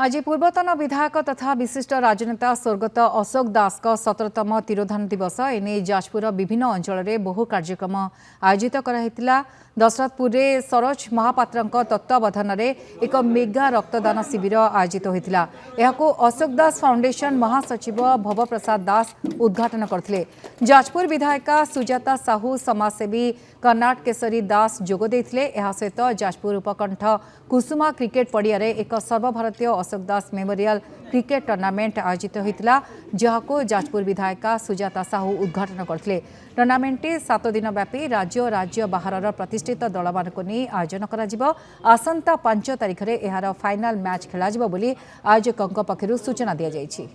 आज पूर्वतन विधायक तथा विशिष्ट राजनेता स्वर्गत अशोक दास का 17तम तिरोधान दिवस एने जाजपुर विभिन्न अंचल में बहु कार्यक्रम आयोजित कराइथिला। दशरथपुर में सरोज महापात्र तत्वावधान में एक मेगा रक्तदान शिविर आयोजित होता। अशोक दास फाउंडेशन महासचिव भव प्रसाद दास उद्घाटन करथिले। जाजपुर विधायिका सुजाता साहू समाजसेवी कर्नाट केसरी दास जोग देथिले। एहा सहित जाजपुर उपकंठ कुसुमा क्रिकेट पड़िया एक सर्वभारतीय अशोक दास मेमोरियल क्रिकेट टूर्नामेंट आयोजित होता, जहां जाजपुर विधायिका सुजाता साहू उद्घाटन करथिले। टूर्नामेंट 7 दिन व्यापी राज्य बाहर प्रतिष्ठित दल मानक नहीं आयोजन करा। आसंता 5 तारिख में यार फाइनाल मैच खेल बोली आयोजकों पक्षर सूचना दी जाइछि।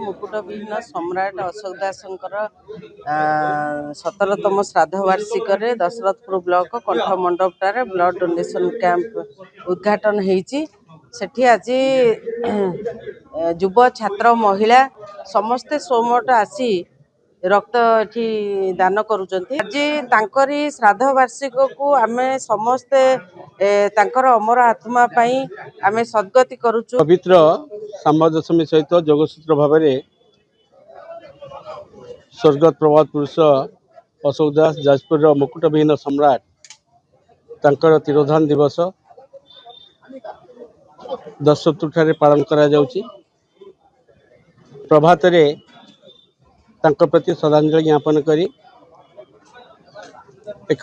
मुकुटविहीन सम्राट अशोक दास 17तम श्राद्ध वार्षिक दशरथपुर ब्लॉक कंठ मंडपटार ब्लड डोनेशन कैंप उद्घाटन होती। आज युव छात्र महिला समस्ते सोमट आसी रक्त एठी दान करुचंती। आज तांकरी श्राद्ध वार्षिक को आमे समस्ते तांकर अमर आत्मा पाई आमे सद्गति करूचु। पवित्र सांबा दशमी सहित जोगसूत्र भाव स्वर्गत प्रभात पुरुष अशोक दास जाजपुर मुकुटविहीन सम्राट तांकर तिरोधान दिवस दशरथपुर पालन करा जाउची। प्रभात रे तांकर प्रति श्रद्धांजलि ज्ञापन करी एक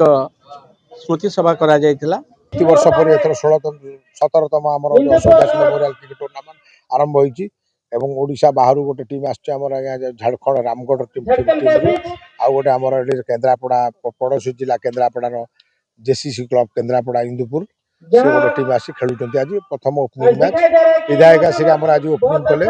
स्मृति सभा करा जायतिला। वर्ष पर 17तम आम अशोक दास मेमोरियल क्रिकेट टूर्नामेंट आरंभ होती एवं ओडिशा बाहर गोटे टीम आमर झारखंड रामगढ़ टीम आ गोटे आम केन्द्रापड़ा पड़ोशी जिला केन्द्रापड़ार जेसीसी क्लब केन्द्रापड़ा इंदुपुर से गोटे टीम आसी खेलुंट। आज प्रथम ओपनिंग मैच विधायक आसिक आज ओपनिंग कले।